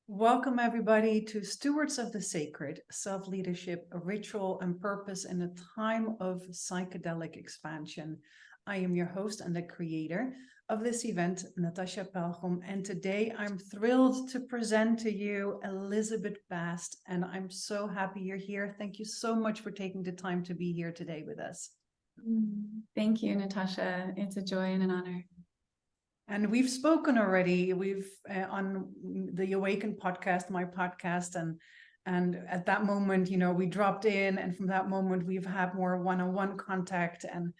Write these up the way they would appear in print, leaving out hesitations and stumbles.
Welcome, everybody, to Stewards of the Sacred, Self-Leadership, a Ritual and Purpose in a Time of Psychedelic Expansion. I am your host and the creator of this event, Natasja Pelgrom, and today I'm thrilled to present to you Elizabeth Bast, and I'm so happy you're here. Thank you so much for taking the time to be here today with us. Thank you, Natasja. It's a joy and an honor. And we've spoken already. We've on the Awaken podcast, my podcast, and at that moment, we dropped in, and from that moment, we've had more one-on-one contact. And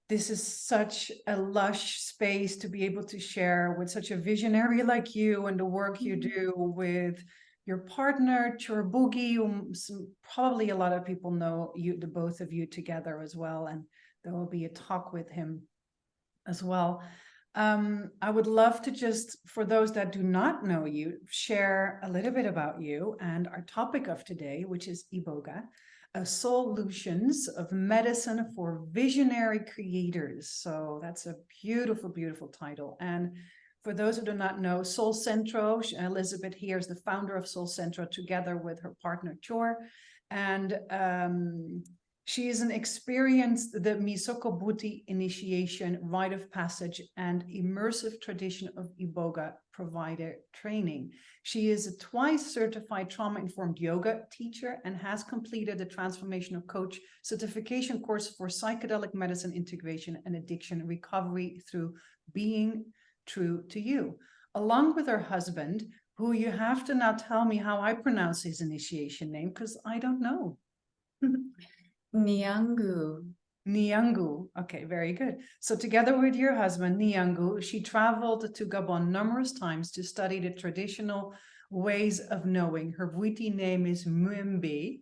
this is such a lush space to be able to share with such a visionary like you and the work you do with your partner, Churabugi, whom probably a lot of people know you, the both of you together as well. And there will be a talk with him as well. I would love to just, for those that do not know you, share a little bit about you and our topic of today, which is Iboga, solutions of medicine for visionary creators. So that's a beautiful, beautiful title. And for those who do not know, SoulCentro, Elizabeth here is the founder of SoulCentro together with her partner, Chor. And she is an experienced the Misoko Bwiti initiation, rite of passage, and immersive tradition of Iboga provider training. She is a twice certified trauma-informed yoga teacher and has completed the transformational coach certification course for psychedelic medicine integration and addiction recovery through being true to you, along with her husband, who you have to now tell me how I pronounce his initiation name, because I don't know. Nyangu. Nyangu. Okay, very good. So together with your husband, Nyangu, she traveled to Gabon numerous times to study the traditional ways of knowing. Her Bwiti name is Mbei,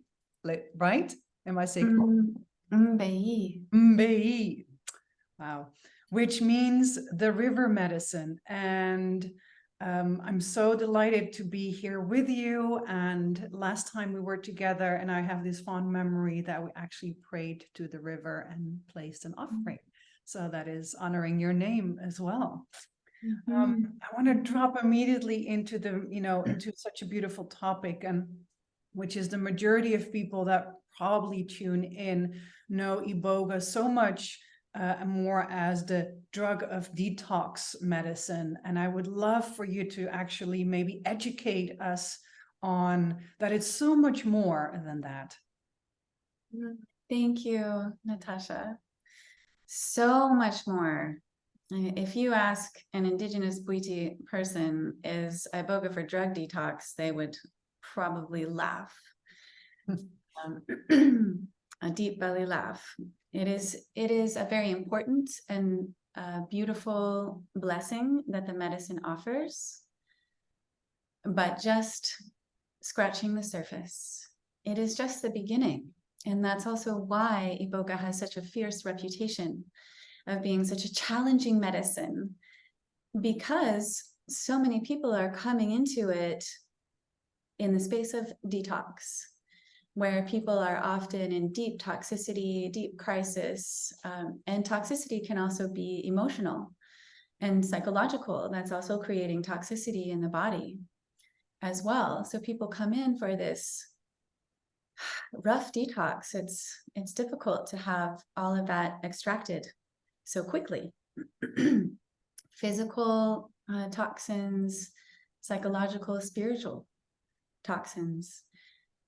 right? Am I saying? Mbei. Mbei. Wow. Which means the river medicine. And I'm so delighted to be here with you. And last time we were together, and I have this fond memory that we actually prayed to the river and placed an offering. So that is honoring your name as well. I want to drop immediately into into such a beautiful topic, and which is the majority of people that probably tune in know Iboga so much more as the drug of detox medicine. And I would love for you to actually maybe educate us on that. It's so much more than that. Thank you, Natasja. So much more. If you ask an indigenous Bwiti person, is Iboga for drug detox, they would probably laugh. A deep belly laugh. It is a very important and beautiful blessing that the medicine offers, but just scratching the surface. It is just the beginning. And that's also why Iboga has such a fierce reputation of being such a challenging medicine, because so many people are coming into it in the space of detox, where people are often in deep toxicity, deep crisis, and toxicity can also be emotional and psychological. That's also creating toxicity in the body as well. So people come in for this rough detox. It's difficult to have all of that extracted so quickly. Physical toxins, psychological, spiritual toxins.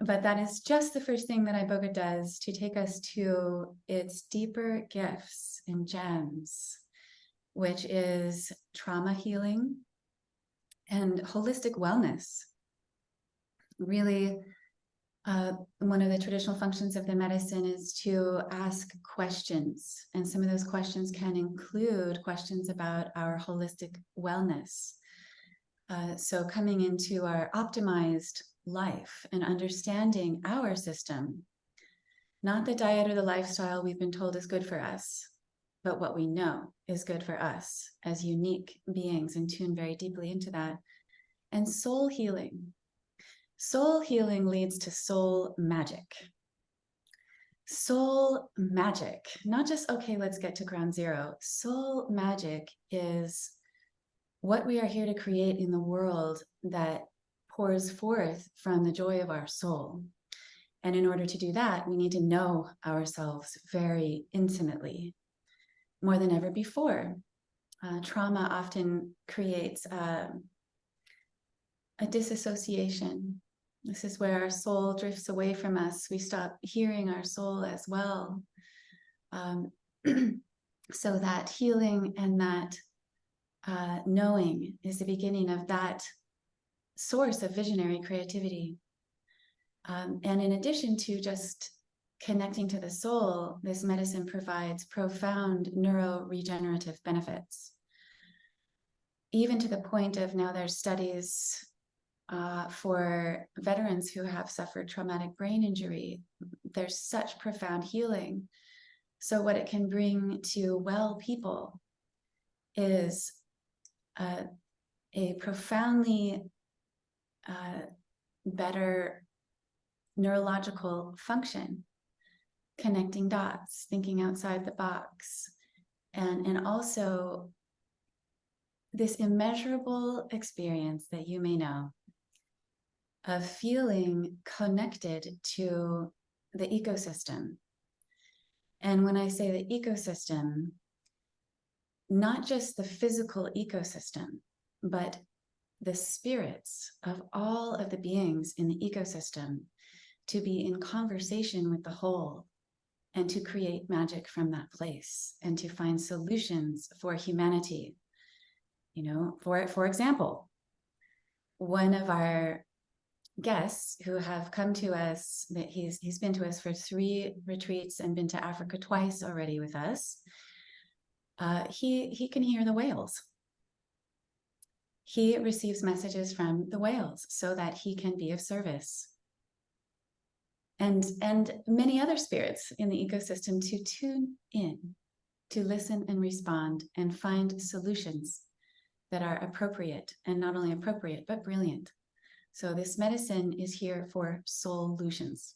But that is just the first thing that Iboga does to take us to its deeper gifts and gems, which is trauma healing and holistic wellness. Really, one of the traditional functions of the medicine is to ask questions. And some of those questions can include questions about our holistic wellness. So coming into our optimized life and understanding our system, not the diet or the lifestyle we've been told is good for us, but what we know is good for us as unique beings, and tune very deeply into that. And soul healing. Soul healing leads to soul magic. Soul magic, not just, okay, let's get to ground zero. Soul magic is what we are here to create in the world that pours forth from the joy of our soul. And in order to do that, we need to know ourselves very intimately, more than ever before. Trauma often creates a disassociation. This is where our soul drifts away from us. We stop hearing our soul as well. So that healing and that knowing is the beginning of that source of visionary creativity. And in addition to just connecting to the soul, this medicine provides profound neuroregenerative benefits. Even to the point of now there's studies for veterans who have suffered traumatic brain injury. There's such profound healing. So what it can bring to well people is a profoundly better neurological function, connecting dots, thinking outside the box, and also this immeasurable experience that you may know of feeling connected to the ecosystem. And when I say the ecosystem, not just the physical ecosystem, but the spirits of all of the beings in the ecosystem to be in conversation with the whole and to create magic from that place and to find solutions for humanity. You know, for example, one of our guests who have come to us, that he's been to us for 3 retreats and been to Africa twice already with us. He can hear the whales. He receives messages from the whales so that he can be of service. And many other spirits in the ecosystem to tune in, to listen and respond and find solutions that are appropriate, and not only appropriate, but brilliant. So this medicine is here for solutions.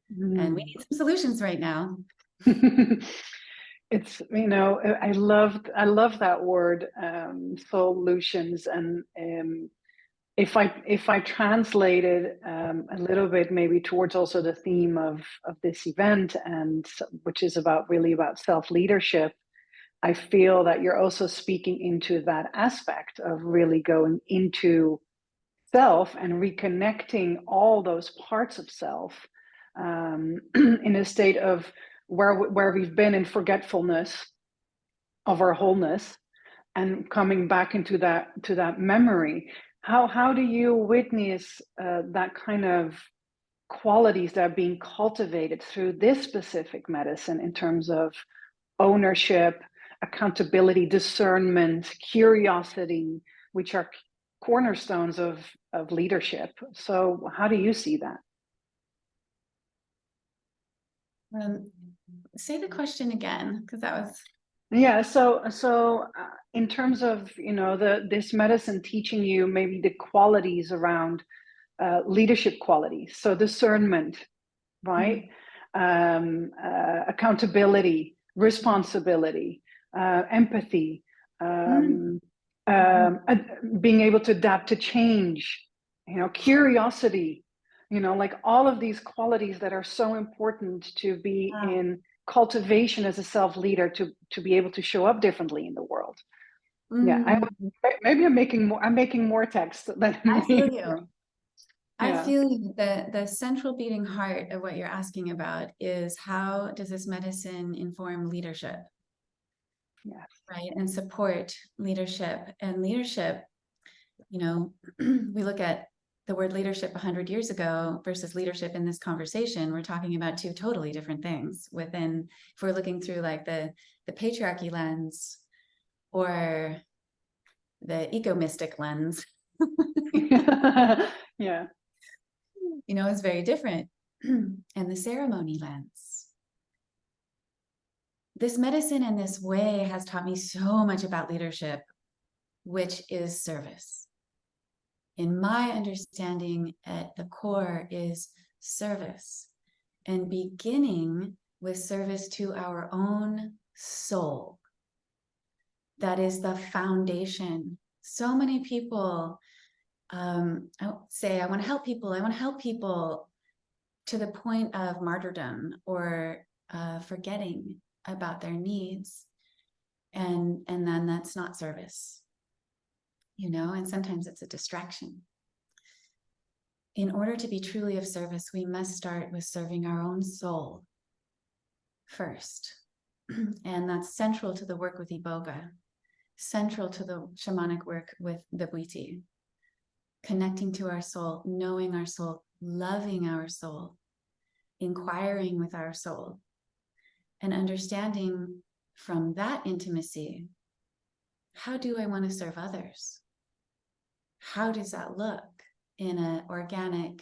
And we need some solutions right now. It's, you know, I love that word, solutions. And if I translated a little bit maybe towards also the theme of this event, and which is really about self-leadership, I feel that you're also speaking into that aspect of really going into self and reconnecting all those parts of self in a state of where we've been in forgetfulness of our wholeness, and coming back into that memory. How do you witness that kind of qualities that are being cultivated through this specific medicine in terms of ownership, accountability, discernment, curiosity, which are cornerstones of leadership? So how do you see that? Say the question again, because that was... Yeah, so in terms of, you know, this medicine teaching you maybe the qualities around leadership qualities, so discernment, right? Accountability, responsibility, empathy, being able to adapt to change, you know, curiosity, you know, like all of these qualities that are so important to be in cultivation as a self-leader, to be able to show up differently in the world. Yeah, maybe I'm making more text than I feel you. Yeah. I feel you. The central beating heart of what you're asking about is, how does this medicine inform leadership? Yes. Right, and support leadership. And leadership, you know, we look at the word leadership 100 years ago versus leadership in this conversation, we're talking about 2 totally different things within, if we're looking through like the patriarchy lens or the eco-mystic lens. Yeah. You know, it's very different. And the ceremony lens. This medicine in this way has taught me so much about leadership, which is service. In my understanding, at the core is service, and beginning with service to our own soul. That is the foundation. So many people say, I want to help people. I want to help people to the point of martyrdom or forgetting about their needs. And then that's not service, you know, and sometimes it's a distraction. In order to be truly of service, we must start with serving our own soul first. And that's central to the work with Iboga, central to the shamanic work with the Bwiti. Connecting to our soul, knowing our soul, loving our soul, inquiring with our soul, and understanding from that intimacy, how do I want to serve others? How does that look in an organic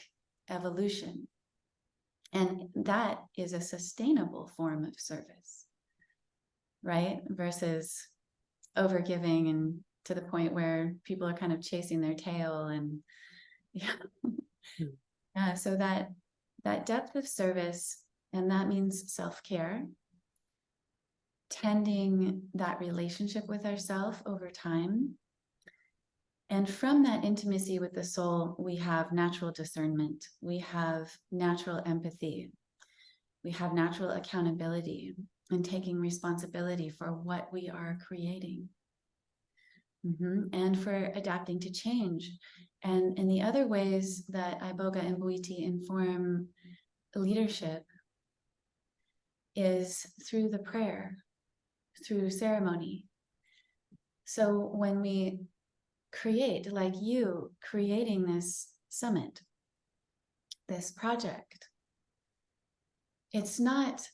evolution? And that is a sustainable form of service, right? Versus overgiving and to the point where people are kind of chasing their tail and yeah. So that depth of service, and that means self-care, tending that relationship with ourselves over time. And from that intimacy with the soul, we have natural discernment, we have natural empathy, we have natural accountability and taking responsibility for what we are creating. And for adapting to change. And in the other ways that Iboga and Bwiti inform leadership is through the prayer, through ceremony. So when we create, like you creating this summit, this project, it's not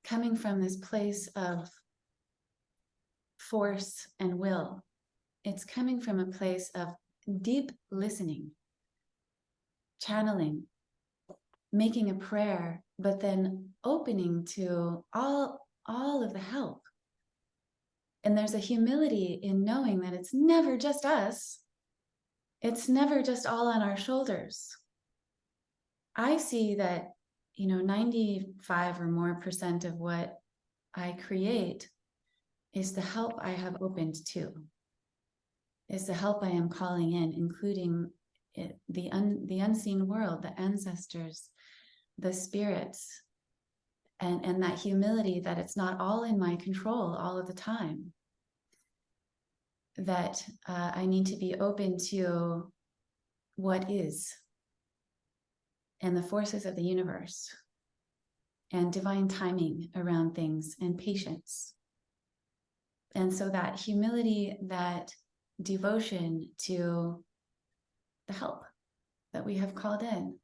coming from this place of force and will. It's coming from a place of deep listening, channeling, making a prayer, but then opening to all of the help. And there's a humility in knowing that it's never just us. It's never just all on our shoulders. I see that, 95 or more % of what I create is the help I have opened to. Is the help I am calling in, including the unseen world, the ancestors, the spirits, and that humility that it's not all in my control all of the time. That I need to be open to what is, and the forces of the universe, and divine timing around things, and patience. And so that humility, that devotion to the help that we have called in,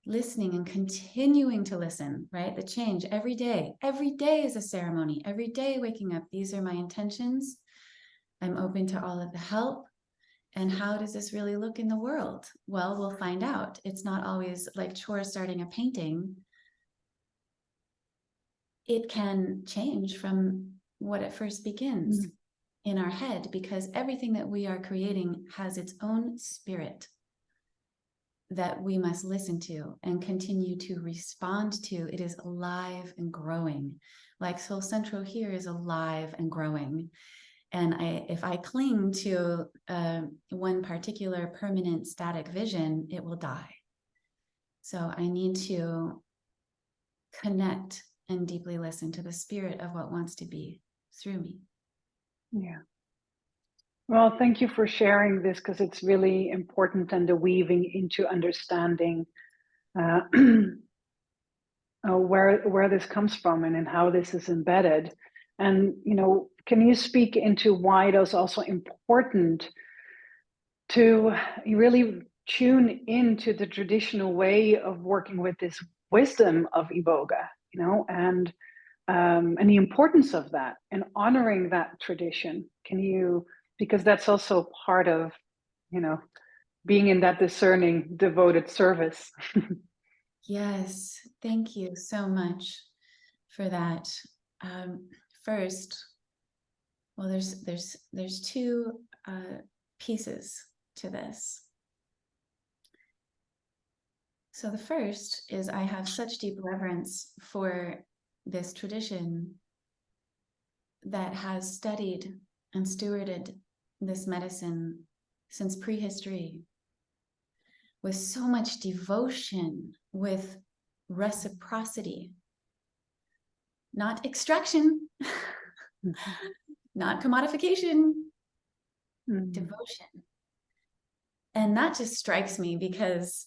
listening and continuing to listen, right? The change every day is a ceremony. Every day waking up, these are my intentions. I'm open to all of the help. And how does this really look in the world? Well, we'll find out. It's not always like chore starting a painting. It can change from what it first begins in our head, because everything that we are creating has its own spirit that we must listen to and continue to respond to. It is alive and growing, like SoulCentro here is alive and growing. And if I cling to one particular permanent static vision, it will die. So I need to connect and deeply listen to the spirit of what wants to be through me. Yeah. Well, thank you for sharing this, because it's really important, and the weaving into understanding where this comes from and how this is embedded. And, can you speak into why it is also important to really tune into the traditional way of working with this wisdom of Iboga, and the importance of that and honoring that tradition? Because that's also part of, being in that discerning, devoted service. Yes, thank you so much for that. First, well, there's two pieces to this. So the first is I have such deep reverence for this tradition that has studied and stewarded this medicine since prehistory, with so much devotion, with reciprocity, not extraction, not commodification, devotion. And that just strikes me because,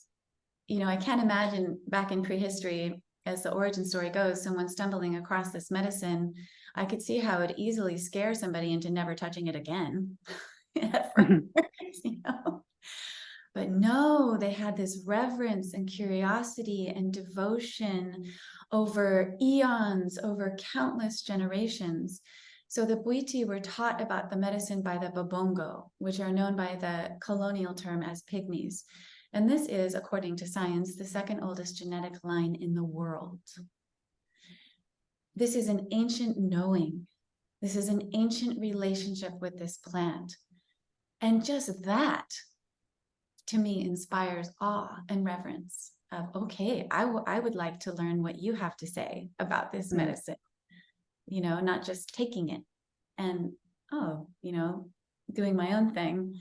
you know, I can't imagine back in prehistory, as the origin story goes, someone stumbling across this medicine. I could see how it would easily scare somebody into never touching it again. You know? But no, they had this reverence and curiosity and devotion over eons, over countless generations. So the Bwiti were taught about the medicine by the Babongo, which are known by the colonial term as pygmies. And this is, according to science, the second oldest genetic line in the world. This is an ancient knowing. This is an ancient relationship with this plant. And just that, to me, inspires awe and reverence of, okay, I would like to learn what you have to say about this medicine, you know, not just taking it and, oh, you know, doing my own thing.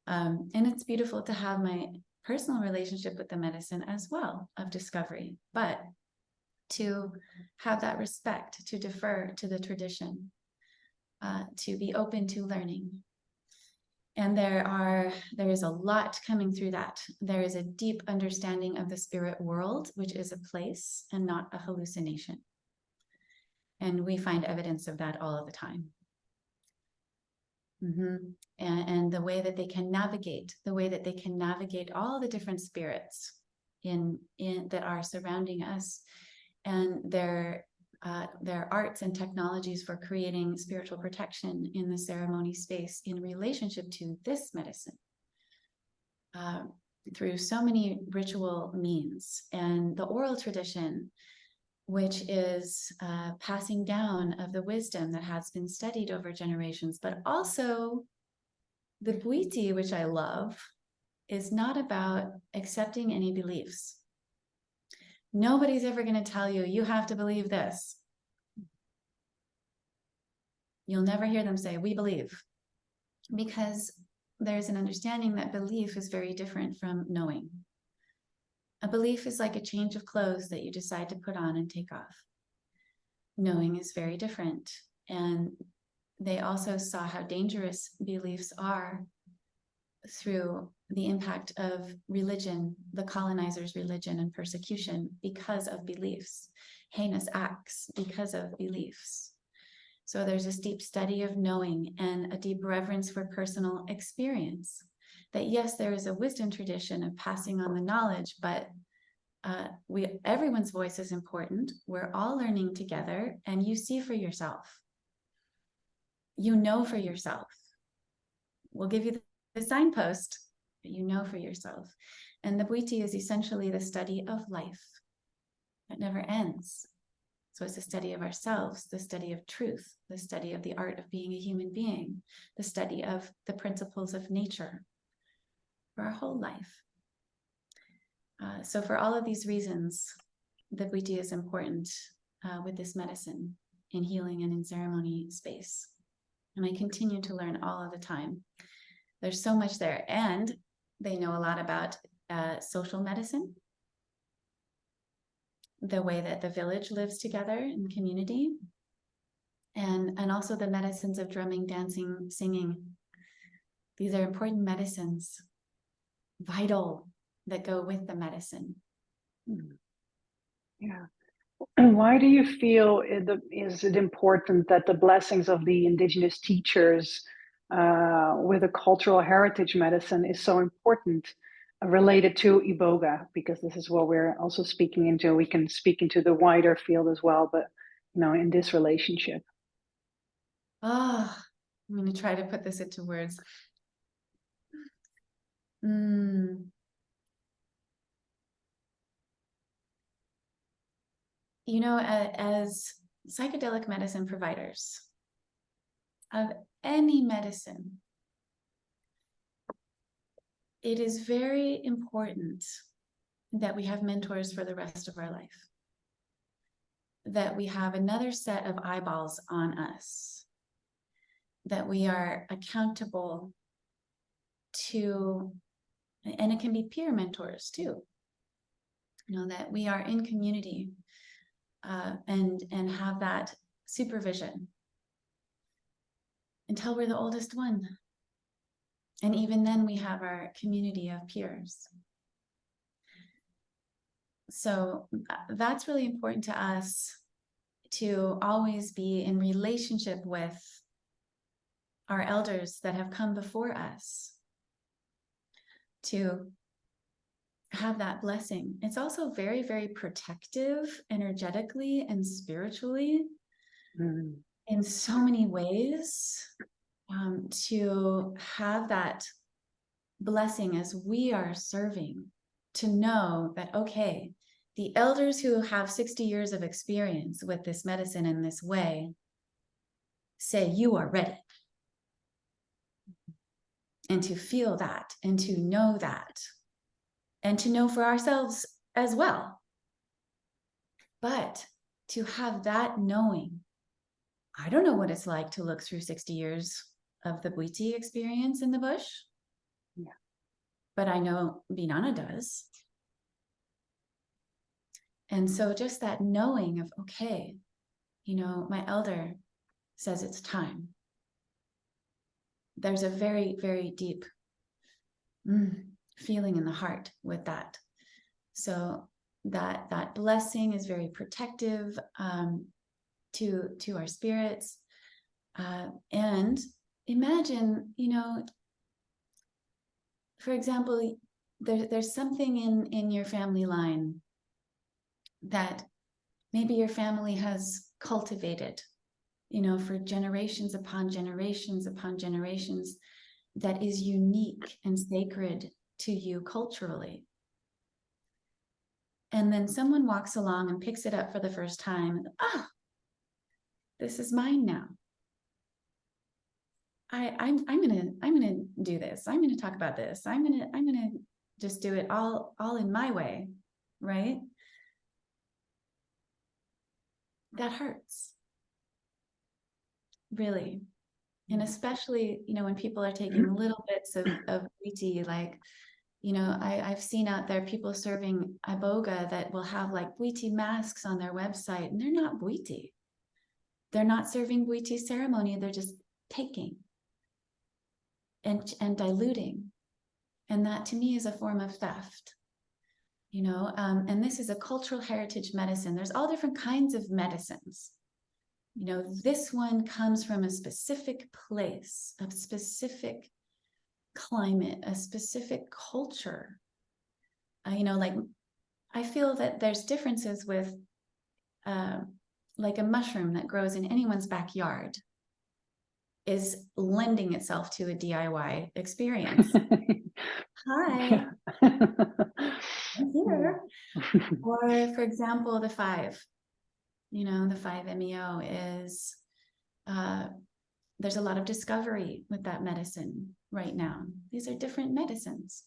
And it's beautiful to have my personal relationship with the medicine as well, of discovery, but to have that respect, to defer to the tradition, to be open to learning. And there is a lot coming through that. There is a deep understanding of the spirit world, which is a place and not a hallucination. And we find evidence of that all of the time. And the way that they can navigate, all the different spirits in that are surrounding us, and their arts and technologies for creating spiritual protection in the ceremony space in relationship to this medicine, through so many ritual means, and the oral tradition, which is passing down of the wisdom that has been studied over generations. But also the Bwiti, which I love, is not about accepting any beliefs. Nobody's ever going to tell you, you have to believe this. You'll never hear them say, we believe, because there's an understanding that belief is very different from knowing. A belief is like a change of clothes that you decide to put on and take off. Knowing is very different. And they also saw how dangerous beliefs are through the impact of religion, the colonizers' religion and persecution, because of beliefs, heinous acts because of beliefs. So there's this deep study of knowing and a deep reverence for personal experience. That yes, there is a wisdom tradition of passing on the knowledge, but everyone's voice is important. We're all learning together, and you see for yourself. You know for yourself. We'll give you the signpost, but you know for yourself. And the Bwiti is essentially the study of life. It never ends. So it's the study of ourselves, the study of truth, the study of the art of being a human being, the study of the principles of nature for our whole life. So for all of these reasons, the Bwiti is important with this medicine in healing and in ceremony space. And I continue to learn all of the time. There's so much there. And they know a lot about social medicine, the way that the village lives together in community, and also the medicines of drumming, dancing, singing. These are important medicines, vital, that go with the medicine. Yeah. And why do you feel is it important that the blessings of the indigenous teachers with a cultural heritage medicine is so important related to Iboga? Because this is what we're also speaking into. We can speak into the wider field as well, but in this relationship. I'm going to try to put this into words. As psychedelic medicine providers of any medicine, it is very important that we have mentors for the rest of our life, that we have another set of eyeballs on us, that we are accountable and it can be peer mentors too, that we are in community, and have that supervision until we're the oldest one. And even then we have our community of peers. So that's really important to us, to always be in relationship with our elders that have come before us, to have that blessing. It's also very, very protective energetically and spiritually in so many ways, to have that blessing as we are serving, to know that, okay, the elders who have 60 years of experience with this medicine in this way say you are ready. And to feel that, and to know that, and to know for ourselves as well. But to have that knowing, I don't know what it's like to look through 60 years of the Bwiti experience in the bush. Yeah. But I know Binana does. And so just that knowing of, okay, my elder says it's time. There's a very, very deep feeling in the heart with that. So that blessing is very protective to our spirits. And imagine, for example, there's something in your family line that maybe your family has cultivated, for generations upon generations upon generations, that is unique and sacred to you culturally. And then someone walks along and picks it up for the first time. This is mine now. I'm gonna do this. I'm gonna talk about this. I'm gonna just do it all in my way, right? That hurts, really. And especially, when people are taking little bits of Bwiti, like, I've seen out there people serving Iboga that will have like Bwiti masks on their website, and they're not Bwiti. They're not serving Bwiti ceremony. They're just taking and diluting. And that to me is a form of theft, and this is a cultural heritage medicine. There's all different kinds of medicines. This one comes from a specific place, a specific climate, a specific culture. Like I feel that there's differences with like a mushroom that grows in anyone's backyard is lending itself to a DIY experience. Hi, I'm here. Or for example, the 5. The 5-MeO is, there's a lot of discovery with that medicine right now. These are different medicines.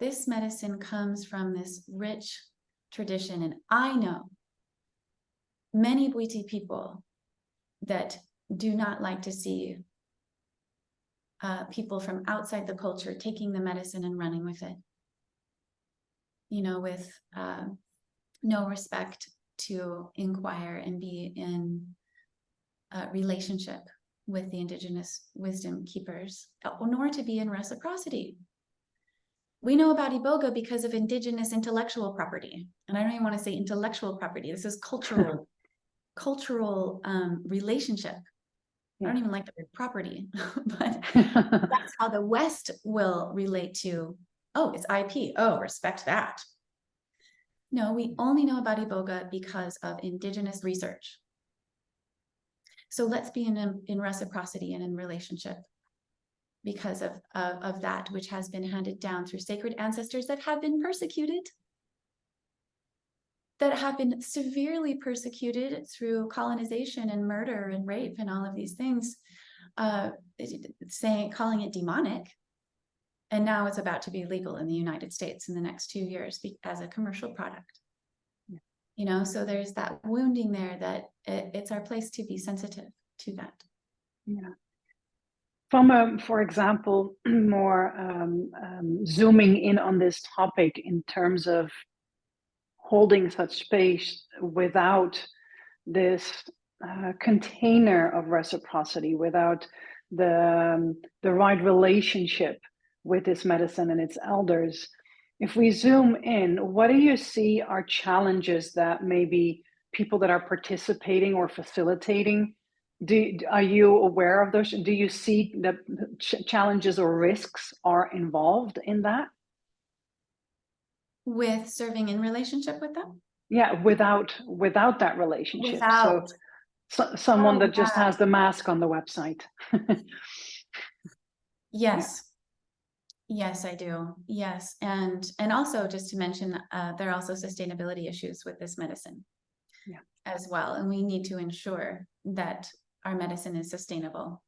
This medicine comes from this rich tradition. And I know many Bwiti people that do not like to see people from outside the culture taking the medicine and running with it, with no respect to inquire and be in relationship with the indigenous wisdom keepers, nor to be in reciprocity. We know about Iboga because of indigenous intellectual property. And I don't even want to say intellectual property. This is cultural relationship. I don't even like the word property, but that's how the West will relate to, it's IP. Oh, respect that. No, we only know about Iboga because of indigenous research. So let's be in reciprocity and in relationship because of that which has been handed down through sacred ancestors that have been persecuted, that have been severely persecuted through colonization and murder and rape and all of these things, calling it demonic. And now it's about to be legal in the United States in the next 2 years as a commercial product. So there's that wounding there that it's our place to be sensitive to that. Yeah. from a, for example, more zooming in on this topic in terms of holding such space without this container of reciprocity, without the right relationship with this medicine and its elders. If we zoom in, what do you see are challenges that maybe people that are participating or facilitating, are you aware of those? Do you see that challenges or risks are involved in that? With serving in relationship with them? Yeah, without that relationship. Without. So someone that just has the mask on the website. Yes. Yes, I do. Yes. And also just to mention, there are also sustainability issues with this medicine as well. And we need to ensure that our medicine is sustainable,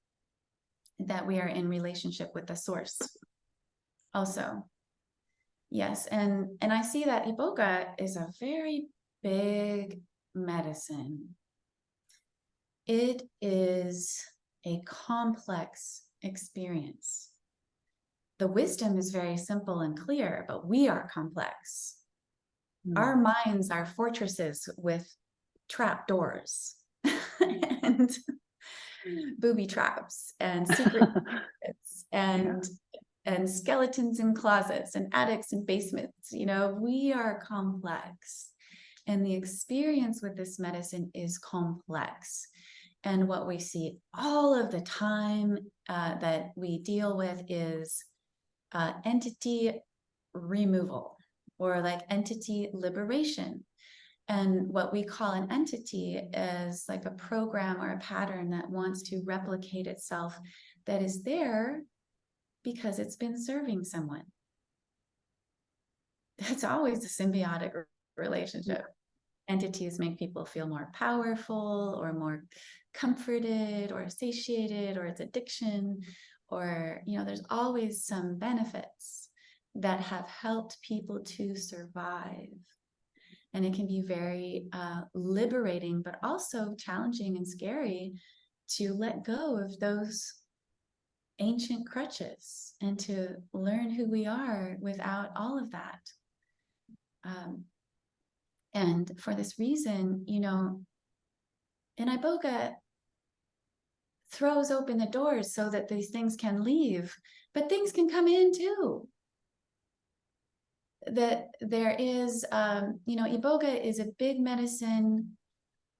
that we are in relationship with the source also. Yes. And I see that Iboga is a very big medicine. It is a complex experience. The wisdom is very simple and clear, but we are complex. Our minds are fortresses with trap doors and booby traps and secret and skeletons in closets and attics and basements. You know, we are complex, and the experience with this medicine is complex. And what we see all of the time that we deal with is entity removal, or like entity liberation. And what we call an entity is like a program or a pattern that wants to replicate itself, that is there because it's been serving someone. That's always a symbiotic relationship. Entities make people feel more powerful or more comforted or satiated, or it's addiction, or, you know, there's always some benefits that have helped people to survive. And it can be very liberating, but also challenging and scary to let go of those ancient crutches and to learn who we are without all of that. And for this reason, you know, and Iboga throws open the doors so that these things can leave, but things can come in too. That there is, you know, Iboga is a big medicine.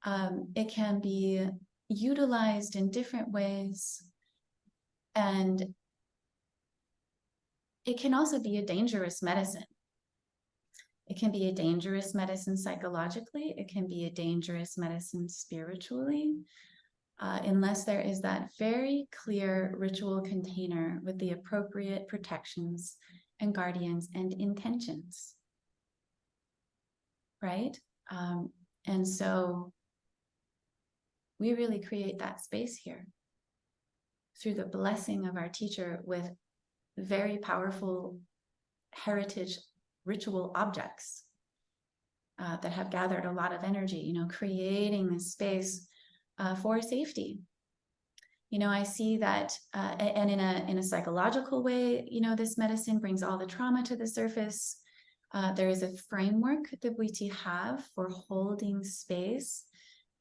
It can be utilized in different ways. And it can also be a dangerous medicine. It can be a dangerous medicine psychologically. It can be a dangerous medicine spiritually, unless there is that very clear ritual container with the appropriate protections and guardians and intentions, right? And so we really create that space here through the blessing of our teacher with very powerful heritage ritual objects that have gathered a lot of energy, you know, creating this space for safety. You know, I see that, and in a psychological way, you know, this medicine brings all the trauma to the surface. There is a framework that Bwiti have for holding space,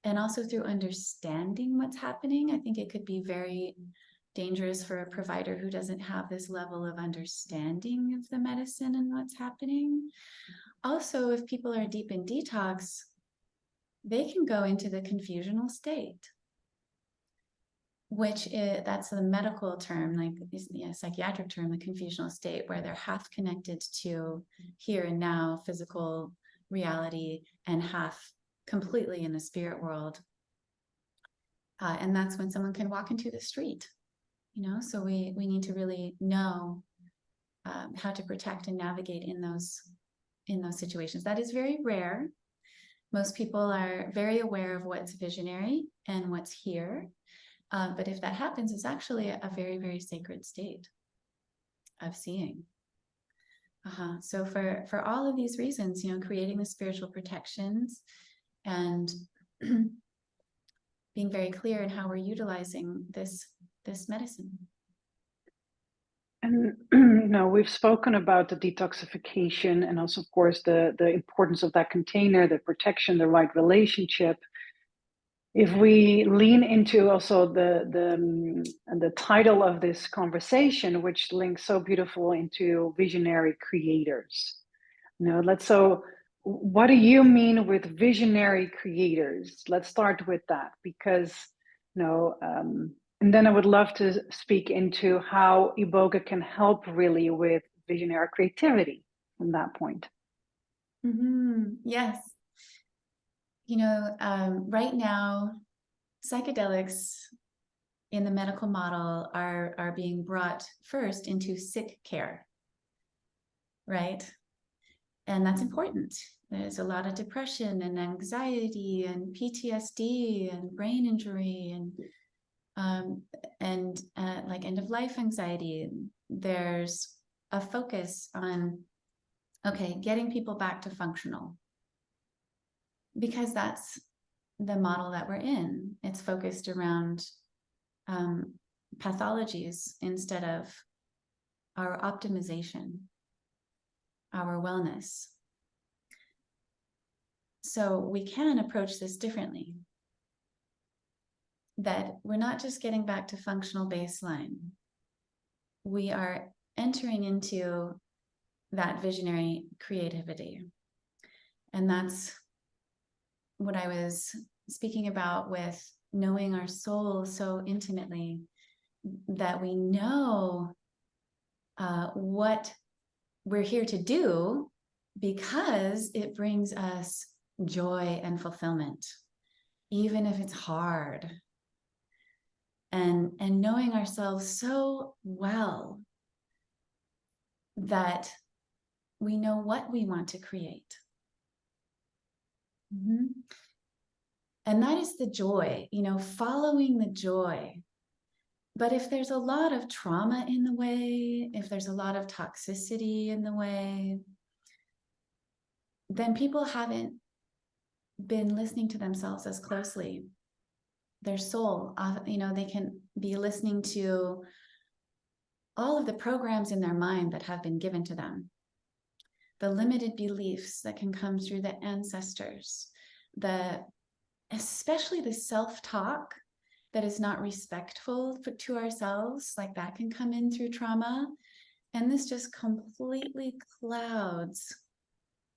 and also through understanding what's happening. I think it could be very dangerous for a provider who doesn't have this level of understanding of the medicine and what's happening. Also, if people are deep in detox, they can go into the confusional state, which is, that's the medical term, like a psychiatric term, the confusional state, where they're half connected to here and now, physical reality, and half completely in the spirit world. And that's when someone can walk into the street, you know, so we need to really know how to protect and navigate in those situations. That is very rare. Most people are very aware of what's visionary and what's here. But if that happens, it's actually a very, very sacred state of seeing. So for all of these reasons, you know, creating the spiritual protections and being very clear in how we're utilizing this medicine And you know, we've spoken about the detoxification and also, of course, the importance of that container, the protection, the right relationship. If we lean into also the title of this conversation, which links so beautiful into visionary creators, you know, what do you mean with visionary creators? Let's start with that, because you know, and then I would love to speak into how Iboga can help really with visionary creativity from that point. Yes. You know, right now, psychedelics in the medical model are being brought first into sick care, right? And that's important. There's a lot of depression and anxiety and PTSD and brain injury and like end of life anxiety. There's a focus on, okay, getting people back to functional, because that's the model that we're in. It's focused around pathologies instead of our optimization, our wellness. So we can approach this differently. That we're not just getting back to functional baseline. We are entering into that visionary creativity. And that's what I was speaking about with knowing our soul so intimately, that we know what we're here to do because it brings us joy and fulfillment, even if it's hard. And knowing ourselves so well that we know what we want to create. And that is the joy, you know, following the joy. But if there's a lot of trauma in the way, if there's a lot of toxicity in the way, then people haven't been listening to themselves as closely. Their soul, you know, they can be listening to all of the programs in their mind that have been given to them, the limited beliefs that can come through the ancestors, especially the self-talk that is not respectful to ourselves, like that can come in through trauma. And this just completely clouds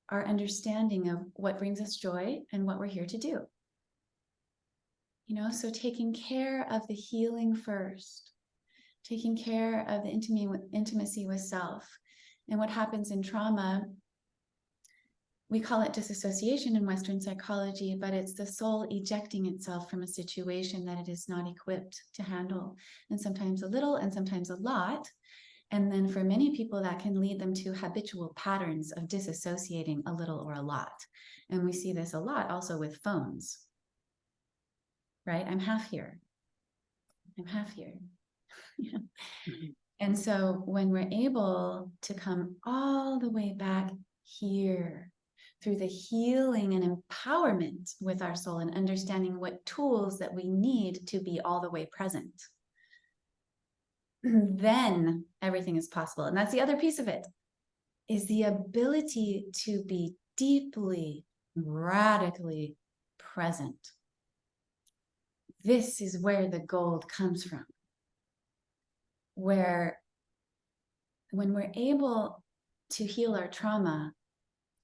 our understanding of what brings us joy and what we're here to do. You know, so taking care of the healing first, taking care of the intimacy with self. And what happens in trauma, we call it disassociation in Western psychology, but it's the soul ejecting itself from a situation that it is not equipped to handle. And sometimes a little and sometimes a lot. And then for many people, that can lead them to habitual patterns of disassociating a little or a lot. And we see this a lot also with phones, right? I'm half here. I'm half here. Yeah. And so when we're able to come all the way back here through the healing and empowerment with our soul and understanding what tools that we need to be all the way present, then everything is possible. And that's the other piece of it, is the ability to be deeply, radically present. This is where the gold comes from. Where when we're able to heal our trauma,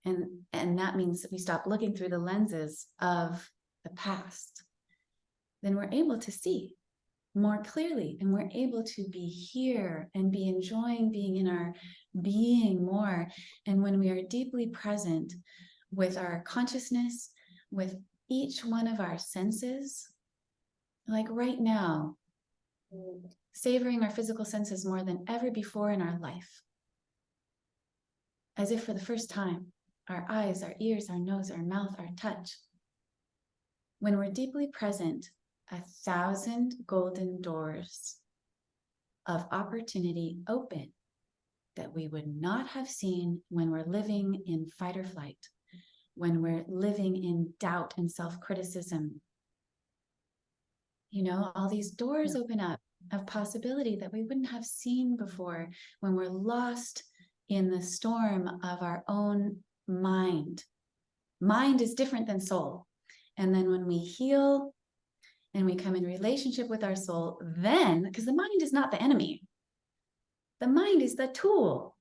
and that means that we stop looking through the lenses of the past, then we're able to see more clearly, and we're able to be here and be enjoying being in our being more. And when we are deeply present with our consciousness, with each one of our senses, like right now, savoring our physical senses more than ever before in our life, as if for the first time, our eyes, our ears, our nose, our mouth, our touch. When we're deeply present, 1,000 golden doors of opportunity open that we would not have seen when we're living in fight or flight, when we're living in doubt and self-criticism. You know, all these doors open up of possibility that we wouldn't have seen before when we're lost in the storm of our own mind. Mind is different than soul. And then when we heal and we come in relationship with our soul, then, because the mind is not the enemy, the mind is the tool.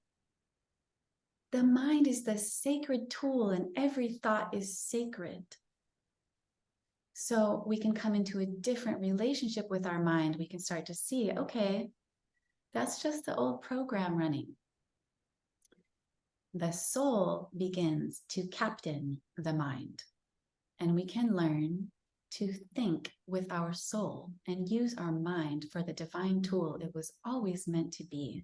The mind is the sacred tool, and every thought is sacred. So we can come into a different relationship with our mind. We can start to see, okay, that's just the old program running. The soul begins to captain the mind, and we can learn to think with our soul and use our mind for the divine tool it was always meant to be,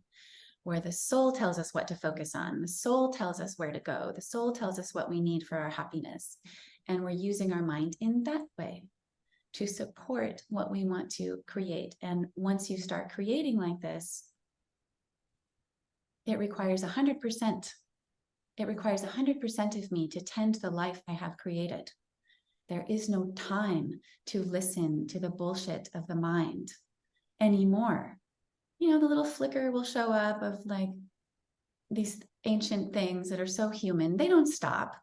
where the soul tells us what to focus on, the soul tells us where to go, the soul tells us what we need for our happiness, and we're using our mind in that way to support what we want to create. And once you start creating like this, it requires 100%. It requires 100% of me to tend the life I have created. There is no time to listen to the bullshit of the mind anymore. You know, the little flicker will show up of like these ancient things that are so human. They don't stop,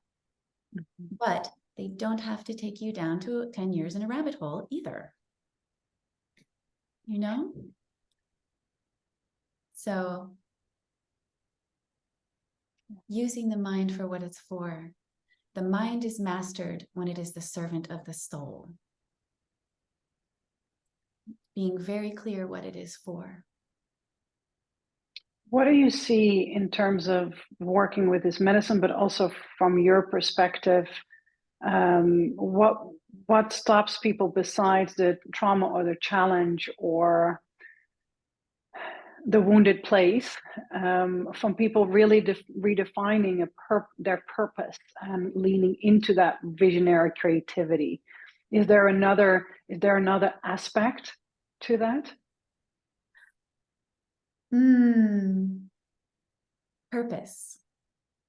but they don't have to take you down to 10 years in a rabbit hole either. You know? So using the mind for what it's for. The mind is mastered when it is the servant of the soul. Being very clear what it is for. What do you see in terms of working with this medicine, but also from your perspective? What stops people besides the trauma or the challenge or the wounded place from people really redefining their purpose and leaning into that visionary creativity? Is there another aspect to that? Purpose.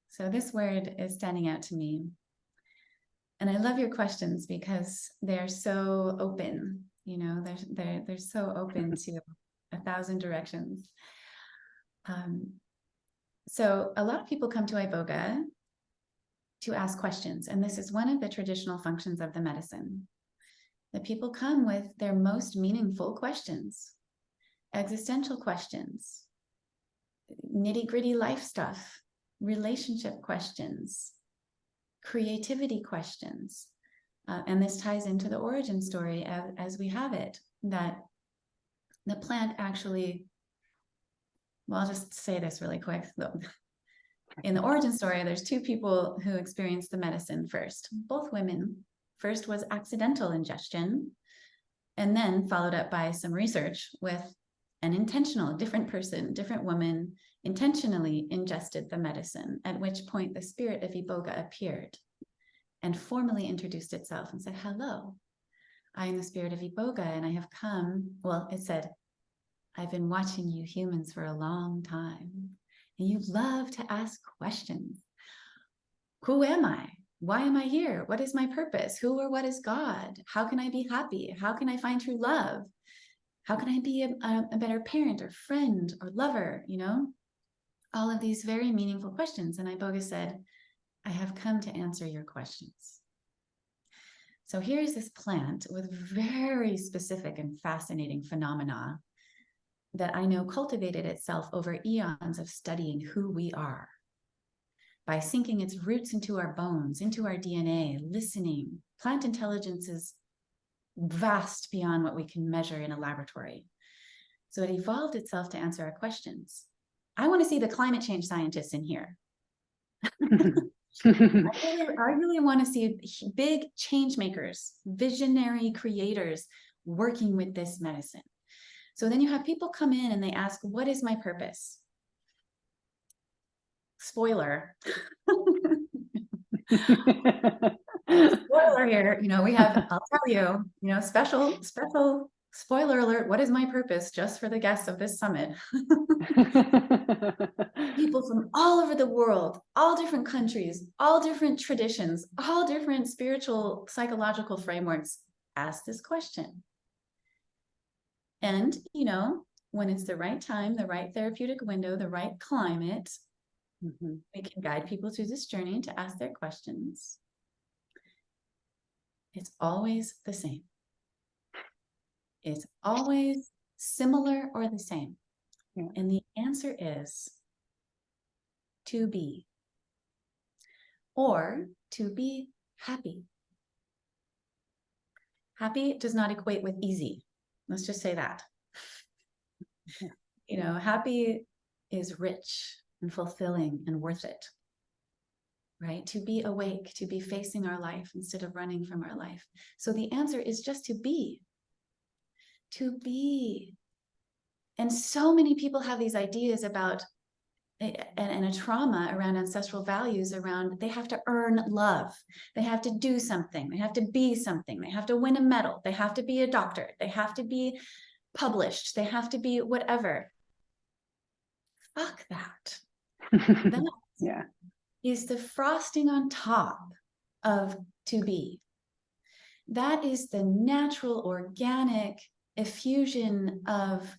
So this word is standing out to me. And I love your questions because they're so open, you know, they're so open to 1,000 directions. So a lot of people come to Iboga to ask questions, and this is one of the traditional functions of the medicine. That people come with their most meaningful questions, existential questions, nitty-gritty life stuff, relationship questions, creativity questions. And this ties into the origin story as we have it, that the plant actually, well, I'll just say this really quick. In the origin story, there's two people who experienced the medicine first, both women. First was accidental ingestion, and then followed up by some research with an intentional, different person, different woman, intentionally ingested the medicine, at which point the spirit of Iboga appeared and formally introduced itself and said, hello, I am the spirit of Iboga, and I have come, well, it said, I've been watching you humans for a long time, and you love to ask questions. Who am I? Why am I here? What is my purpose? Who or what is God? How can I be happy? How can I find true love? How can I be a better parent or friend or lover? You know, all of these very meaningful questions. And Iboga said, I have come to answer your questions. So here's this plant with very specific and fascinating phenomena that I know cultivated itself over eons of studying who we are, by sinking its roots into our bones, into our DNA, listening. Plant intelligence is vast beyond what we can measure in a laboratory. So it evolved itself to answer our questions. I want to see the climate change scientists in here. I really want to see big change makers, visionary creators working with this medicine. So then you have people come in and they ask, what is my purpose? Spoiler. Spoiler here, you know, we have, I'll tell you, you know, special spoiler alert, what is my purpose, just for the guests of this summit? People from all over the world, all different countries, all different traditions, all different spiritual, psychological frameworks ask this question. And, you know, when it's the right time, the right therapeutic window, the right climate, we can guide people through this journey to ask their questions. It's always the same. It's always similar or the same. Yeah. And the answer is to be, or to be happy. Happy does not equate with easy. Let's just say that. Yeah. You know, happy is rich and fulfilling and worth it, right? To be awake, to be facing our life instead of running from our life. So the answer is just to be. To be. And so many people have these ideas about and a trauma around ancestral values around they have to earn love, they have to do something, they have to be something, they have to win a medal, they have to be a doctor, they have to be published, they have to be whatever. Fuck that. That Yeah. is the frosting on top of to be. That is the natural, organic effusion of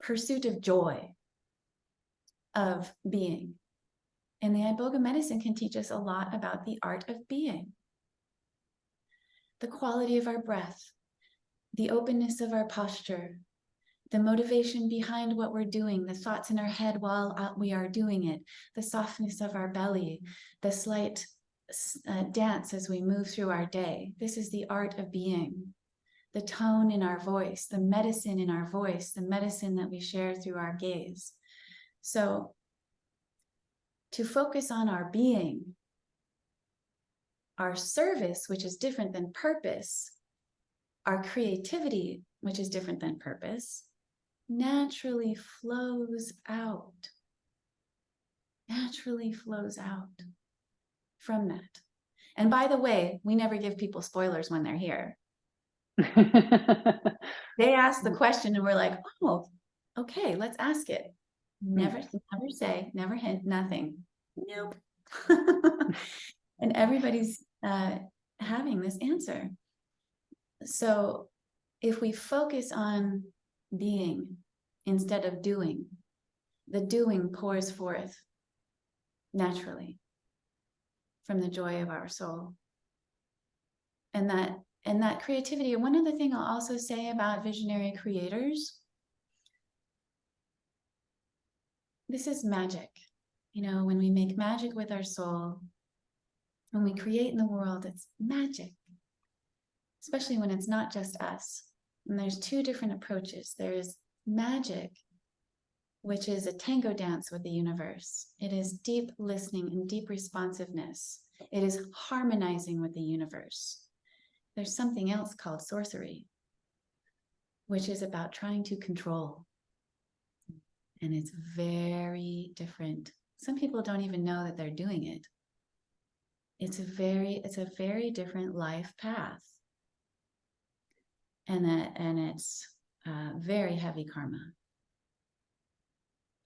pursuit of joy, of being. And the Iboga medicine can teach us a lot about the art of being. The quality of our breath, the openness of our posture, the motivation behind what we're doing, the thoughts in our head while we are doing it, the softness of our belly, the slight dance as we move through our day. This is the art of being. The tone in our voice, the medicine in our voice, the medicine that we share through our gaze. So to focus on our being, our service, which is different than purpose, our creativity, which is different than purpose, naturally flows out. Naturally flows out from that. And by the way, we never give people spoilers when they're here. They ask the question and we're like, oh, okay, let's ask it. Never say, never hint, nothing. Nope. And everybody's having this answer. So if we focus on being instead of doing, the doing pours forth naturally from the joy of our soul. And that creativity. And one other thing I'll also say about visionary creators, this is magic. You know, when we make magic with our soul, when we create in the world, it's magic, especially when it's not just us. And there's two different approaches. There's magic, which is a tango dance with the universe. It is deep listening and deep responsiveness. It is harmonizing with the universe. There's something else called sorcery, which is about trying to control. And it's very different. Some people don't even know that they're doing it. It's a very different life path. And it's very heavy karma.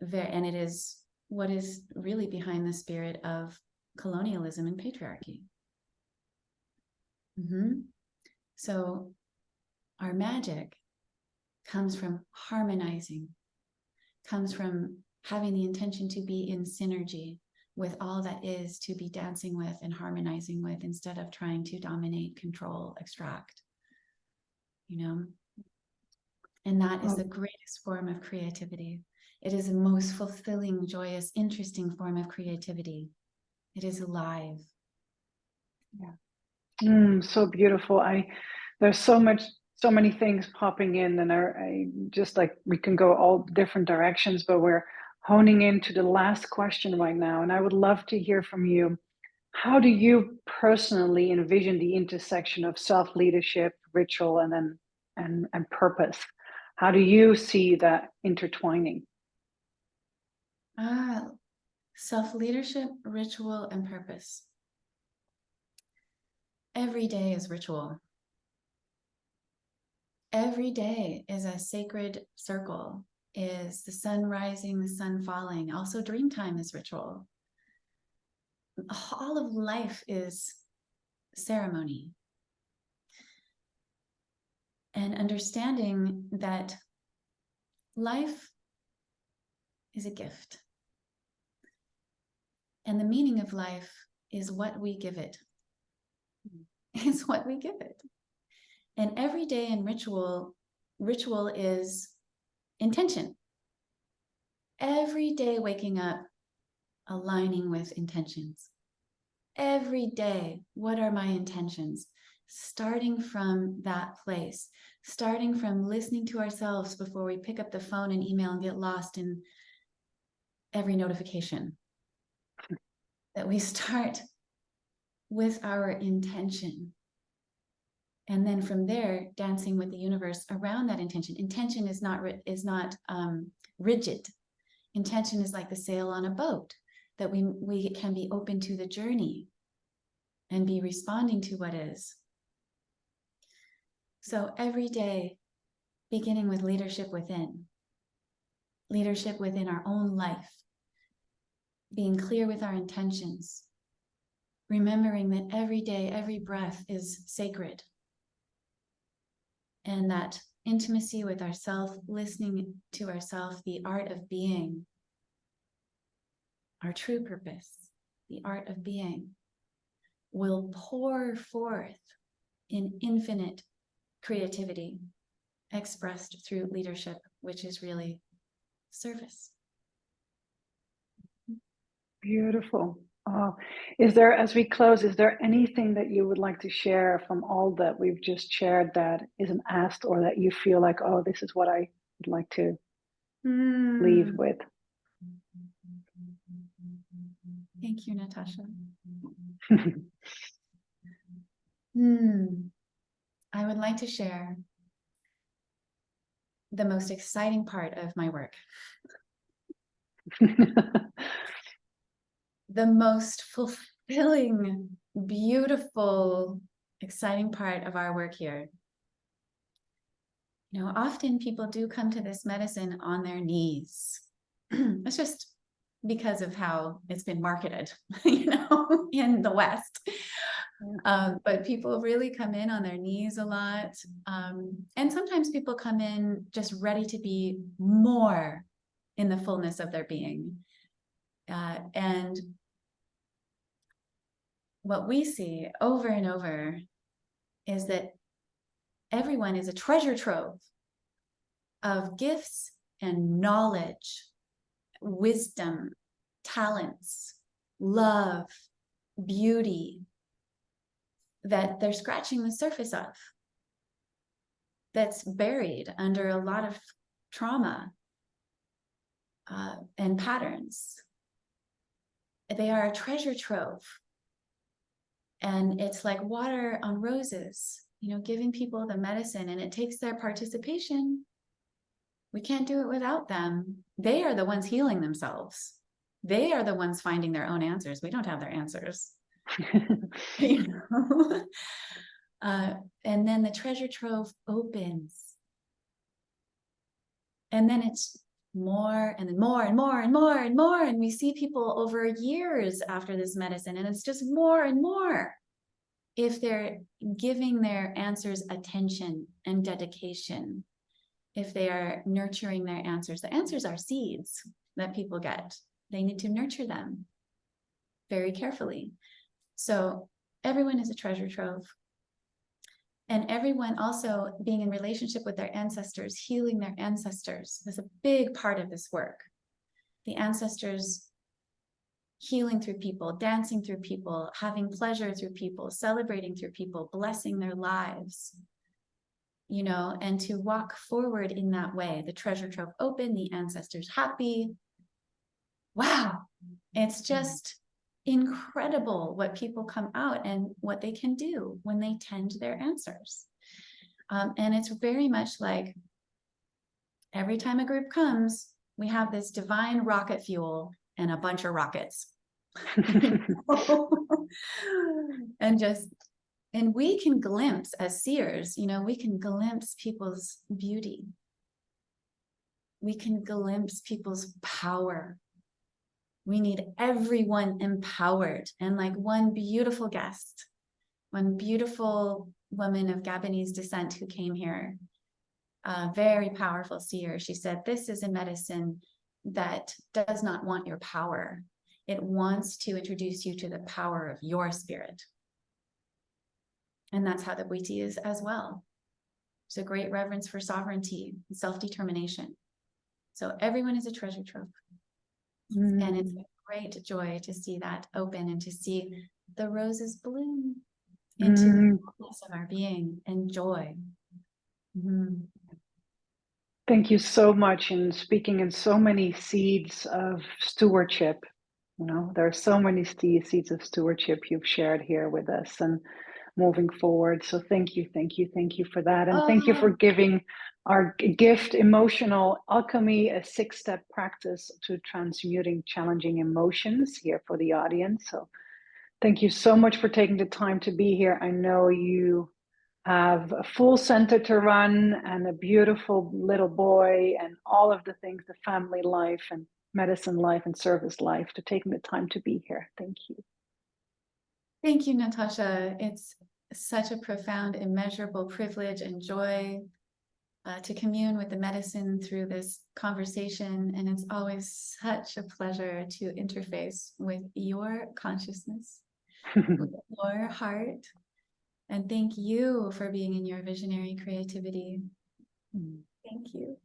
And it is what is really behind the spirit of colonialism and patriarchy. So our magic comes from harmonizing, comes from having the intention to be in synergy with all that is to be dancing with and harmonizing with, instead of trying to dominate, control, extract, you know? And that is the greatest form of creativity. It is the most fulfilling, joyous, interesting form of creativity. It is alive. Yeah. So beautiful. There's so many things popping in, and I just like, we can go all different directions, but we're honing into the last question right now. And I would love to hear from you. How do you personally envision the intersection of self-leadership, ritual, and purpose? How do you see that intertwining? Self-leadership, ritual, and purpose. Every day is ritual. Every day is a sacred circle, is the sun rising, the sun falling. Also, dream time is ritual. All of life is ceremony. and understanding that life is a gift. And the meaning of life is what we give it. It's what we give it. And every day in ritual is intention. Every day waking up, aligning with intentions. Every day, what are my intentions? Starting from that place, starting from listening to ourselves before we pick up the phone and email and get lost in every notification. That we start with our intention. And then from there, dancing with the universe around that intention. Intention is not rigid. Intention is like the sail on a boat, that we can be open to the journey and be responding to what is. So every day, beginning with leadership within our own life, being clear with our intentions, remembering that every day, every breath is sacred, and that intimacy with ourself, listening to ourself, the art of being, our true purpose, the art of being, will pour forth in infinite creativity expressed through leadership, which is really service. Beautiful. Oh, is there, as we close, is there anything that you would like to share from all that we've just shared that isn't asked, or that you feel like, oh, this is what I would like to leave with? Thank you, Natasja. I would like to share the most exciting part of my work. The most fulfilling, beautiful, exciting part of our work here. You know, often people do come to this medicine on their knees. It's just because of how it's been marketed, you know, in the West. But people really come in on their knees a lot. And sometimes people come in just ready to be more in the fullness of their being. And what we see over and over is that everyone is a treasure trove of gifts and knowledge, wisdom, talents, love, beauty, that they're scratching the surface of, that's buried under a lot of trauma and patterns. They are a treasure trove. And it's like water on roses, you know, giving people the medicine, and it takes their participation. We can't do it without them. They are the ones healing themselves. They are the ones finding their own answers. We don't have their answers. You know? And then the treasure trove opens. And then it's more and then more and more and more and more. And we see people over years after this medicine, and it's just more and more. If they're giving their answers attention and dedication, if they are nurturing their answers. The answers are seeds that people get. They need to nurture them very carefully. So everyone is a treasure trove. And everyone also being in relationship with their ancestors, healing their ancestors, is a big part of this work. The ancestors healing through people, dancing through people, having pleasure through people, celebrating through people, blessing their lives, you know, and to walk forward in that way. The treasure trove open, the ancestors happy. Wow, it's just incredible what people come out and what they can do when they tend their answers. And it's very much like every time a group comes, we have this divine rocket fuel and a bunch of rockets. And we can glimpse, as seers, you know, we can glimpse people's beauty. We can glimpse people's power. We need everyone empowered. And like one beautiful guest, one beautiful woman of Gabonese descent who came here, a very powerful seer. She said, this is a medicine that does not want your power. It wants to introduce you to the power of your spirit. And that's how the Bwiti is as well. It's a great reverence for sovereignty and self-determination. So everyone is a treasure trove. And it's a great joy to see that open and to see the roses bloom into the fullness of our being and joy. Thank you so much in speaking in so many seeds of stewardship. You know, there are so many seeds of stewardship you've shared here with us and moving forward. So thank you for that. And thank you for giving our gift, Emotional Alchemy, a 6-step practice to transmuting challenging emotions here for the audience. So thank you so much for taking the time to be here. I know you have a full center to run and a beautiful little boy and all of the things, the family life and medicine life and service life, to taking the time to be here. Thank you. Thank you, Natasja. It's such a profound, immeasurable privilege and joy to commune with the medicine through this conversation. And it's always such a pleasure to interface with your consciousness, with your heart. And thank you for being in your visionary creativity. Thank you.